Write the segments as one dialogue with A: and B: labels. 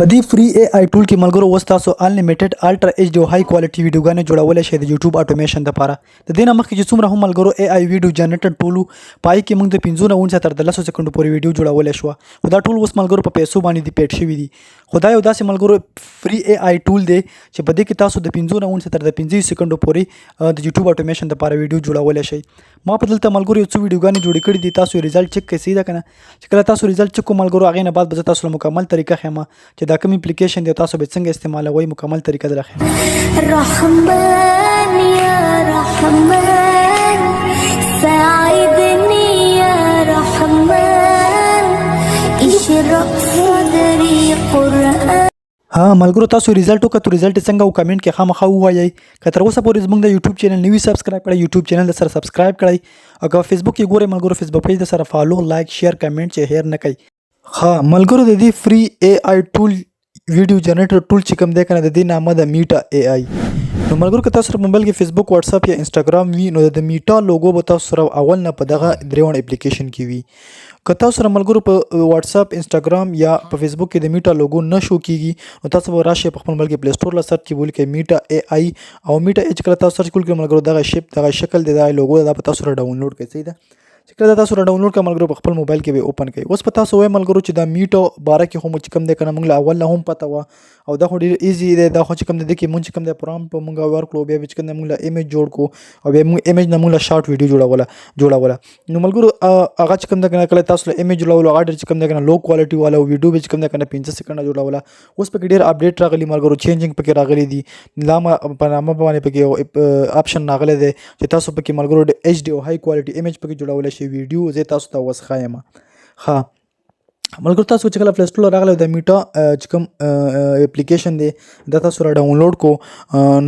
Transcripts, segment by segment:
A: په دې فری اي آی ټول کې ملګرو اوس تاسو انلیمیټډ الټرا ایچ ډي های کوالټي ویډیوګانې جوړولی شئ د یوټیوب اټومیشن لپاره. د دې نه مخکې چې څومره هم ملګرو اي آی ویډیو جنریټر ټول پای کې موږ د 15 تر 10 سکندو پورې ویډیو جوړولی شو. خو دا ټول اوس ملګرو په پیسو باندې دی پیډ شوي دي. خو دا یو داسې ملګرو فری اي آی ټول دی چې په دې کې تاسو د 15 تر 15 سکندو پورې د یوټیوب اټومیشن لپاره ویډیو جوړولی شئ. ما په دلته ملګرو یو څو ویډیوګانې جوړې کړې دي. تاسو ریزلټ چک کړئ، صحیح ده کنه. چې کله تاسو ریزلټ چک کوئ ملګرو هغې نه بعد به زه تاسو له مکمل طریقه ښیم چې دا کوم اپلیکیشن دی تاسو به څنګه استعمالوئ، مکمل طریقه در ښیم.
B: رحمن یا رحمن ساعدني يا رحمن اشرح صدري قرآن.
A: ها ملګرو تاسو ریزلټ وکړو، ریزلټ څنګه او کمنټ کې خامخا ووایئ. که تر اوسه پورې زموږ د یوټیوب چینل نوی سبسکرایب کړئ، یوټیوب چینل سره سبسکرایب کړئ، او که فیسبوک کې ګورئ ملګرو فیسبوک پیج د سره فالو، لایک، شیر، کمنټ چې هیر نه کوي. ها ملګرو د دې فری اي آی ټول ویډیو جنریټر ټول چې کوم دی کنه د دې نامه د میټا اي آی. نو ملګرو که تاسو سره موبایل کې فیسبوک، واتس اپ یا انسټاګرام وي نو د میټا لوګو به تاسو سره اول نه په دغه درېون اپلیکیشن کې وي. که تاسو سره ملګرو په واتس اپ، انسټاګرام یا په فیسبوک کې د میټا لوګو نه شو کیږي نو تاسو به راشئ په خپل موبایل کې پلی سټور له سرچ کې ولیکئ میټا اي آی او میټا ایچ. کله تاسو سرچ کول کې ملګرو دغه شکل دی، دغه لوګو دا په تاسو سره ډاونلوډ کړئ، صحیح ده. چې کله تاسو را ډاونلوډ کړئ ملګرو په خپل موبایل کې به اوپن کړئ. اوس په تاسو وایم ملګرو چې دا میټا باره کې خو چې کوم دی کنه موږ له اول نه هم پته وه او دا خو ډېر ایزي دی. دا خو چې کوم دی دې کې مونږ چې کوم دی پرامپټ به مونږ ورکړو، بیا به چې کوم دی مونږ له ایمیج جوړ کړو او بیا مونږ ایمیج نه مونږ له شارټ ویډیو جوړوله. نو ملګرو هغه چې کوم دی کنه کله تاسو له ایمیج جوړولو هغه ډېر چې کوم دی کنه لو کوالټي والا ویډیو به چې کوم دی کنه 15 سکنډه جوړوله. اوس پکې ډېر اپډیټ راغلي ملګرو، چینجینګ پکې راغلي دي. په نامه باندې پکې یو آپشن راغلی دی چې تاسو پکې ملګرو د ایچ ډي او های کوالټي ایمیج پکې جوړولی شئ ویډیو. زه تاسو ته اوس ښایم. ښه ملګرو تاسو چې کله پلی سټور راغلی د میټا چې کوم اپلیکیشن دی دا تاسو را ډاونلوډ کو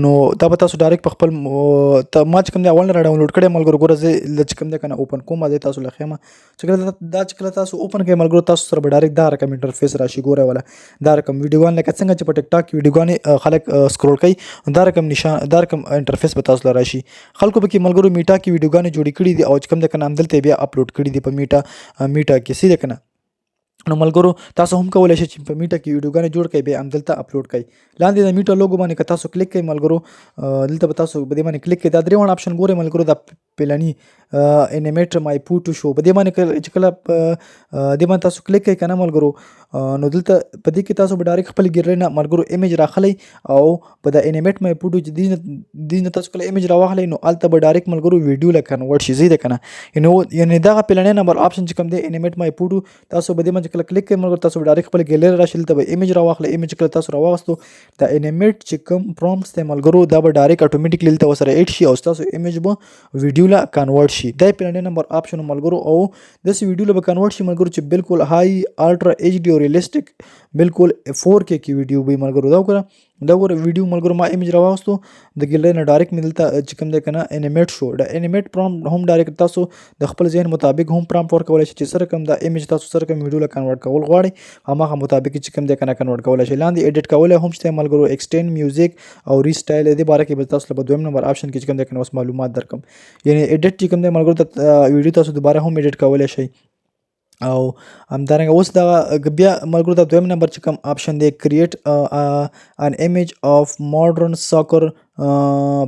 A: نو دا به تاسو ډایرکټ په خپل ما چې کوم دی اول نه را ډاونلوډ کړی ملګرو. ګوره زه چې کوم دی کنه اوپن کوم زه تاسو له ښیم. چې کله تاسو اوپن کړئ ملګرو تاسو سره به ډایرکټ دا رقم انټرفیس راشي. ګوره ولا دا رقم ویډیوګان لکه څنګه چې په ټیک ټاک کې ویډیوګانې خلک سکرول کوي دا رقم نشان دا رقم انټرفیس به تاسو له راشي. خلکو به کې ملګرو میټا کې ویډیوګانې جوړې کړي دي او چې کوم دی کنه همدلته بیا اپلوډ کړي دي په میټا کې، صحیح ده کنه. نو ملګرو تاسو هم کولی شئ چې په میټا کې ویډیوګانې جوړ کړئ بیا همدلته اپلوډ کړئ. لاندې د میټا لوګو باندې که تاسو کلیک کړئ ملګرو دلته به تاسو په دې باندې کلیک کړئ. دا درې اپشن ګورئ ملګرو دا پلاني انیمیټ مای فوټو شو په دې باندې چې کله دې باندې تاسو کلیک کړئ کنه ملګرو نو دلته په دې کې تاسو به ډایرکټ خپل ګیلري نه ملګرو ایمیج راخلی او په د انیمیټ مای فوټو چې دې نه تاسو کله ایمیج راواخلی نو هلته به ډایرکټ ملګرو ویډیو له کنورټ شي، صحیح ده کنه. یعنې دغه پلاني نمبر آپشن چې کوم دی انیمیټ مای فوټو تاسو به دې باندې کله کلیک کړئ ملګرو تاسو به ډایرکټ خپل ګیلري راشي دلته به ایمیج راواخلی. ایمیج کله تاسو راواغستو د انیمیټ چې کوم پرومپټس دی ملګرو دا به ډایرکټ اټومیټیکلی دلته ورسره ایډ شي او ستاسو ایمیج به ویډیو له کنورټ شي. دا پلاني نمبر آپشن ملګرو او داسې ویډیو له به کنورټ شي ملګرو چې بالکل های الټرا ایچ ډي او ریلسټک بالکل 4K کې ویډیو به ملګرو. دا ګوره ویډیو ملګرو ما ایمیج راواغستو د ګیلري نه ډایرکټ مې دلته چې کوم دی کنه انیمیټ شو. دا انیمیټ پرامپټ هم ډایرکټ تاسو د خپل ذهن مطابق هم پرامپټ ورکولی شئ چې سره کوم دا ایمیج تاسو سره کوم ویډیو له کنورټ کول غواړئ هماغه مطابق چې کوم دی کنه کنورټ کولی شئ. لاندې ایډیټ کولی هم شته ملګرو، ایکسټینډ میوزیک او ریسټایل دې باره کې به تاسو له دویم نمبر آپشن کې چې کوم دی کنه اوس معلومات درکم. یعنې ایډیټ چې کوم دی ملګرو ویډیو تاسو دوباره هم ایډیټ کولی شئ. او همدارنګه اوس دغه بیا ملګرو دا دویم نمبر چې کوم آپشن دی کریټ ان ایمیج اف ماډرن ساکر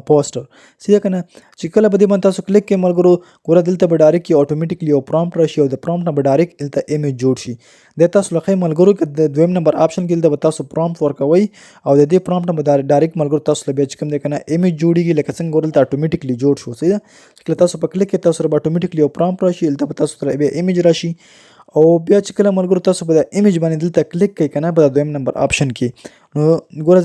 A: پوسټر، صحیح کنه. چې کله به دې باندې تاسو کلیک کړئ ملګرو ګوره دلته به ډایرکټ یو اټومیټیکلی یو پرامپټ راشي او د پرامپټ نه به ډایرکټ دلته ایمیج جوړ شي. د تاسو لخوا ملګرو که د دویم نمبر آپشن کې دلته به تاسو پرامپټ ورکوئ او د دې پرامپټ نه به ډایرکټ ملګرو تاسو له بیا چې کوم دی کنه ایمیج جوړیږي لکه څنګه ګوره دلته اټومیټیکلی جوړ شو، صحیح ده. چې کله تاسو په کلیک کړئ تاسو سره به اټومیټیکلی یو پرامپټ راشي دلته به تاسو سره بیا ایمیج راشي او بیا چې کله ملګرو تاسو په د ایمیج باندې دلته کلیک کوئ کنه په دویم نمبر آپشن کې نو ګوره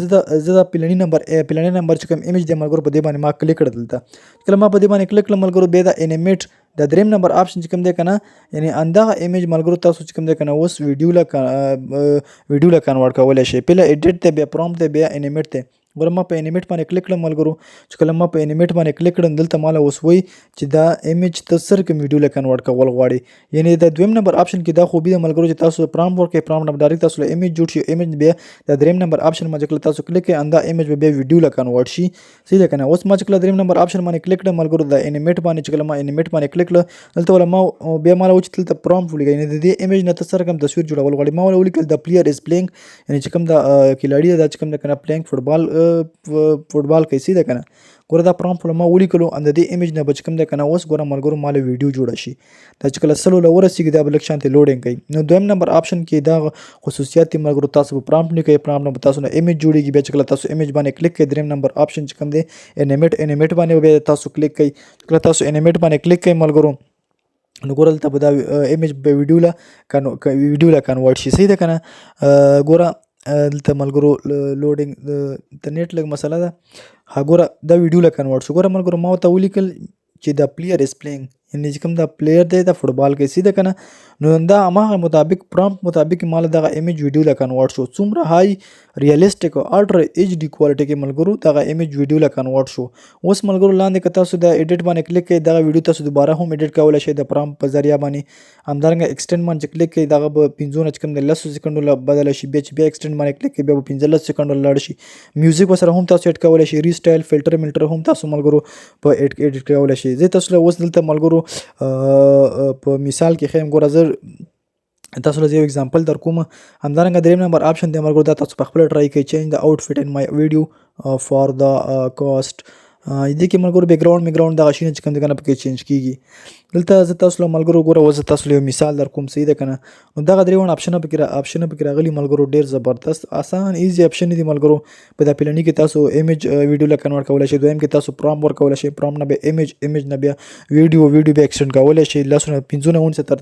A: زه دا پلاني نمبر چې کوم ایمیج دی ملګرو په دې باندې ما کلیک کړه. دلته کله ما په دې باندې کلیک کړم ملګرو بیا د انیمیټ د دریم نمبر آپشن چې کوم دی کنه یعنې همدغه ایمیج ملګرو تاسو چې کوم دی کنه اوس ویډیو له کنورټ کولی شئ. پهله ایډیټ دی بیا پرامپټ دی بیا انیمیټ دی. ګوره ما په انیمیټ باندې کلیک کړم ملګرو چې کله ما په انیمیټ باندې کلیک کړم دلته ماله اوس وایي چې دا ایمیج ته سر کوم ویډیو له کنورټ کول غواړي یعنې د دویم نمبر آپشن کې دا خوبي ده ملګرو چې تاسو پرامپټ ورکړئ پرامپټ نه ډایرکټ تاسو له ایمیج جوړ شي ایمیج بیا د دریم نمبر آپشن باندې کله تاسو کلیک کړئ اندا ایمیج به بیا ویډیو له کنورټ شي صحیح ده کنه اوس ما چې کله دریم نمبر آپشن باندې کلیک کړم ملګرو د انیمیټ باندې چې کله ما انیمیټ باندې کلیک کړ دلته ولا ما بیا ماله و چې دلته پرامپټ ولیکئ یعنې د دې ایمیج نه ته سره کوم تصویر جوړول غواړي ما ولا ولیکل د پلیئر از پلیینګ یعنې چې کوم د کلاړي دا چې کوم د کنه پلیینګ فوټبال کوي صحیح ده کنه ګوره دا پرامپټ ما ولیکلو ان د دې ایمیج نه بچ کوم ده کنه اوس ګوره ملګرو ماله ویډیو جوړه شي دا چې کله سلو له ورسیږي دا به لږ شانتې لوډینګ کوي نو دویم نمبر آپشن کې دا خصوصیات دي ملګرو تاسو به پرامپټ نه کوئ پرامپټ نه به تاسو نه ایمیج جوړیږي بیا چې کله تاسو ایمیج باندې کلیک کوئ دریم نمبر آپشن چې کوم دی انیمیټ باندې بیا تاسو کلیک کوئ کله تاسو انیمیټ باندې کلیک کوئ ملګرو نو ګوره دلته به دا ایمیج به ویډیو له کنورټ شي صحیح ده که نه ګوره دلته ملګرو لوډینګ د نیټ لږ مسله ده ها ګوره دا ویډیو له کنورټ شو ګوره ملګرو ما ورته ولیکل چې د پلیئر از پلیینګ یعنې چې کوم دا پلیئر دی د فوټبال کوي صحیح ده که نه نو دا هماغه مطابق پرامپټ مطابق ماله دغه ایمیج ویډیو له کنورټ شو څومره های ریالسټیک او الټرا ایچ ډي کوالټي کې ملګرو دغه ایمیج ویډیو له کنورټ شو اوس ملګرو لاندې که تاسو د ایډیټ باندې کلیک کړئ دغه ویډیو تاسو دوباره هم ایډیټ کولی شئ د پرامپټ په ذریعه باندې همدارنګه ایکسټینډ باندې چې کلیک کړئ دغه به 15 نه چې کوم دی 10 سکندو له بدله شي بیا چې بیا ایکسټینډ باندې کلیک کړئ بیا به 15 سکندو لاړ شي میوزیک ورسره هم تاسو ایډ کولی شئ ریسټایل فلټر هم تاسو ملګرو په ایډیټ کولی شئ زه تاسو له اوس دلته ملګرو په مثال کې ښیم ګوره زه تاسو له یو اگزامپل در کوم همدارنګه دریم نمبر آپشن دی ملګرو دا تاسو په خپله ټرای کوئ چینج د آوټفټ ان مای ویډیو فار د کاسټ دې کې ملګرو بیکګراوند دغه شي نه چې کوم دی که نه پکې چینج کېږي دلته زه تاسو له ملګرو ګوره اوس تاسو له یو مثال در کوم صحیح ده که نه نو دغه درې وړ آپشنه پکې راغلي ملګرو ډېر زبردست آسان ایزي آپشن دي ملګرو په دا پلني کې تاسو ایمیج ویډیو له کنورټ کولی شئ دویم کې تاسو پرامپټ ورکولی شئ پرامپټ نه بیا ایمیج نه بیا ویډیو بیا ایکسټینډ کولی شئ 15 نه تر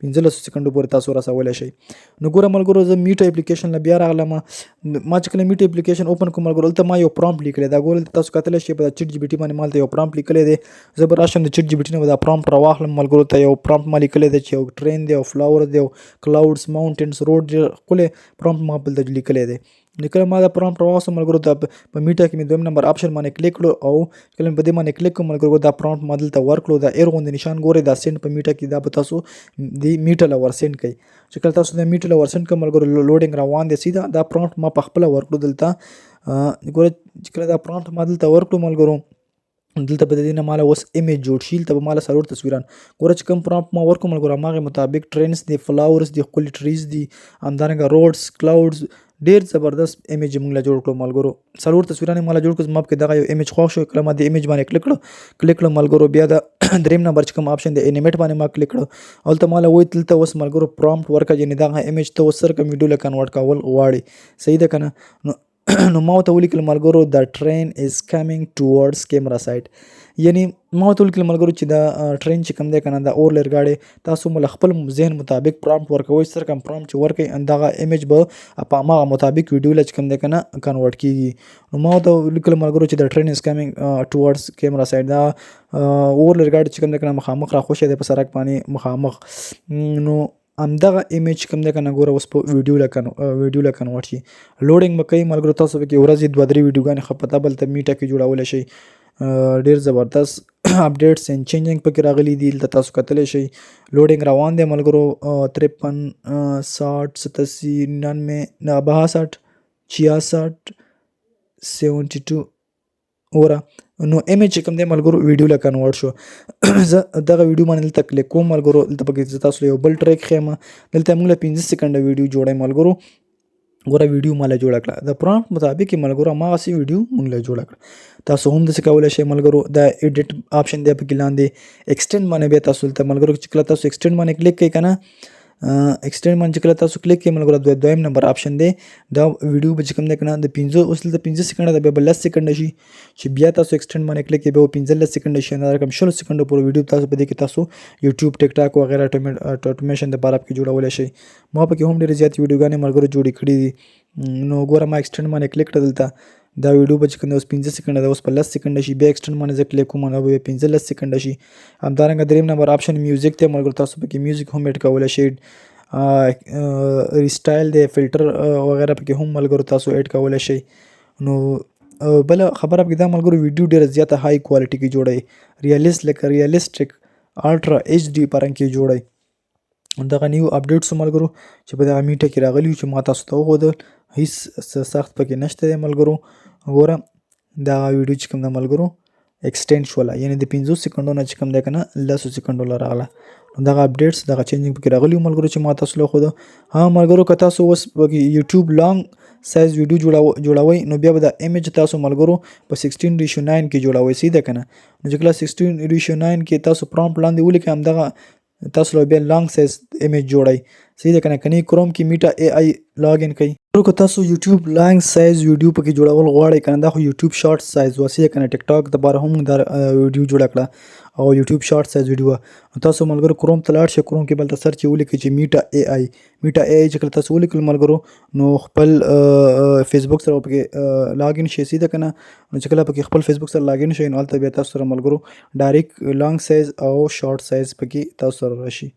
A: 15 سکندو پورې تاسو رسولی شئ نو ګوره ملګرو زه میټ اپلیکیشن له بیا راغلم ما چې کله میټ اپلیکیشن اوپن کوم ملګرو دلته ما یو پرامپټ لیکلی دا ګوره تاسو کتلی شئ په چیټ جی پی ټي باندې مالته یو پرامپټ لیکلی دی زه به راشم د چیټ جی پی ټي نه به دا پرامپټ راواخلم ملګرو ته یو پرامپټ ما لیکلی دی چې یو ټرین دی او فلاور دی او کلاوډس ماونټینز روډ ډېر ښکلی پرامپټ ما دلته لیکلی دی کله ما دا پرامپټ راواخیستم ملګرو ته په میټه کې مې دویم نمبر آپشن باندې کلیک کړو او کله مې په دې باندې کلیک کړم ملګرو دا پرامپټ ما دلته ورکړو دا ایر غوندې نشان ګورئ دا سینډ په میټه کې دا به تاسو د میټه له ورسینډ کوئ چې کله تاسو د میټه له ورسینډ کړئ ملګرو لوډینګ روان دی سیده دا پرامپټ ما په خپله ورکړو دلته ګوره چې کله دا پرامپټ ما دلته ورکړو ملګرو دلته به د دې نه ماله اوس ایمیج جوړ شي دلته به ماله څلور تصویران ګوره چې کوم پرامپټ ما ورکړو ملګرو هماغې مطابق ټرینس دي فلاورز دي ښکلي ټریز دي همدارنګه روډس کلاوډز ډېر زبردست ایمیج موږ له جوړ کړو ملګرو څلور تصویران یې ما له جوړ کړو زما پکې دغه یو ایمیج خوښ شو کله ما د ایمیج باندې کلیک کړم ملګرو بیا د دریم نمبر چې کوم آپشن دی انیمیټ باندې ما کلیک کړو هلته ما له وایي دلته اوس ملګرو پرامپټ ورکړه یعنې دغه ایمیج ته اوس سره کوم ویډیو له کنورټ کول غواړي صحیح ده که نه نو ما ورته ولیکل ملګرو د ټرین از کمینګ ټوورډز کیمرا سایډ یعنې ما ورته ولیکل ملګرو چې دا ټرین چې کوم دی که نه دا اور لرګاړی تاسو مو له خپل ذهن مطابق پرامپټ ورکوئ سره کوم پرامپټ چې ورکوئ دغه ایمیج به په هماغه مطابق ویډیو له چې کوم دی که نه کنورټ کېږي نو ما ورته ولیکل ملګرو چې د ټرین از کمینګ ټوورډز کیمرا سایډ دا اور لرګاړی چې کوم دی که نه مخامخ راخوشی دی په سړک باندې مخامخ نو همدغه ایمیج کوم دی که نه ګوره اوس په ویډیو له کنورټ شي لوډینګ به کوي ملګرو تاسو پکې ورځې 2-3 ویډیوګانې ښه پته بل ته میټه کې جوړولی شئ ډېر زبردست اپډیټس اینډ چینجنګ پکې راغلي دي دلته تاسو کتلی شئ لوډینګ روان دی ملګرو 53 60 87 99 62 66 72 وره نو ایمیج چې کوم دی ملګرو ویډیو له کنورټ شو زه دغه ویډیو باندې دلته کلیک کوم ملګرو دلته پکې زه تاسو له یو بل ټریک ښیم دلته موږ له 15 سکنډه ویډیو جوړی ملګرو ګوره ویډیو ما له جوړه کړه د پرامپټ مطابق یې ملګرو هماغسې ویډیو موږ له جوړه کړه تاسو هم داسې کولی شئ ملګرو د ایډیټ آپشن دی پکې لاندې ایکسټینډ باندې بیا تاسو دلته ملګرو چې کله تاسو ایکسټینډ باندې کلیک کوئ که نه ایکسټینډ باندې چې کله تاسو کلیک کړئ ملګرو دویم نمبر آپشن دی دا ویډیو به چې کوم دی که نه د 15 اوس دلته 15 سکنډه ده بیا به 10 سکنډه شي چې بیا تاسو ایکسټینډ باندې کلیک کړئ بیا به 15 سکنډه شي همدا رقم 16 سکنډو پورې ویډیو تاسو په دې کې تاسو یوټیوب ټیک ټاک وغیره اټومیشن دپاره پکې جوړولی شئ ما پکې هم ډېرې زیاتې ویډیوګانې ملګرو جوړې کړي دي نو ګوره ما ایکسټینډ باندې کلیک کړه دلته دا ویډیو به چې کوم دی اوس 15 سکنډه ده اوس په 10 سکنډه شي بیا ایکسټینډ باندې زه کلیک کوم نو به 15 سکنډه شي همدارنګه دریم نمبر آپشن میوزیک دی ملګرو تاسو پکې میوزیک هم ایډ کولی شئ ریسټایل دی فلټر وغیره پکې هم ملګرو تاسو ایډ کولی شئ نو بله خبره پکې دا ملګرو ویډیو ډېره زیاته های کوالټي کې جوړوي ریالسټیک الټرا ایچ ډي په رنګ کې جوړوي. دغه نیو اپډیټس ملګرو چې په دغه میټه کې راغلي چې ما تاسو ته وښودل هیڅ سخت پکې نشته دی ملګرو. ګوره دغه ویډیو چې کوم ده ملګرو اکسټینډ شوله یعنې د 50 سکندو نه چې کوم دی که نه 10 سکندو له راغله. نو دغه اپډیټس دغه چینجینګ پکې راغلي وو ملګرو چې ما تاسو له وښوده. ها ملګرو که تاسو اوس پکې یوټیوب لانګ سایز ویډیو جوړوئ نو بیا به دا ایمیج تاسو ملګرو په 16:9 کې جوړوئ صحیح ده که نه. نو چې کله 16:9 کې تاسو پرامپټ لاندې ولیکئ همدغه تاسو له بیا لانګ سایز ایمیج جوړئ صحیح ده که نه. کنی کروم کې میټا ای آی لاګ ان کوي. که تاسو یوټیوب لانګ سایز ویډیو پکې جوړول غواړئ که نه دا خو یوټیوب شارټ سایز و صحیح ده که نه. ټیک ټاک دپاره هم دا ویډیو جوړه کړه او یوټیوب شارټ سایز ویډیو وه. نو تاسو ملګرو کروم ته لاړ شئ. کروم کې به هلته سرچ یې ولیکئ چې میټا ای آی چې کله تاسو ولیکل ملګرو نو خپل فیسبوک سره پکې لاګ ان شئ صحیح ده که نه. نو چې کله پکې خپل فیسبوک سره لاګ ان شئ نو هلته بیا تاسو سره ملګرو ډایرکټ لانګ سایز او شارټ سایز پکې تاسو سره راشي.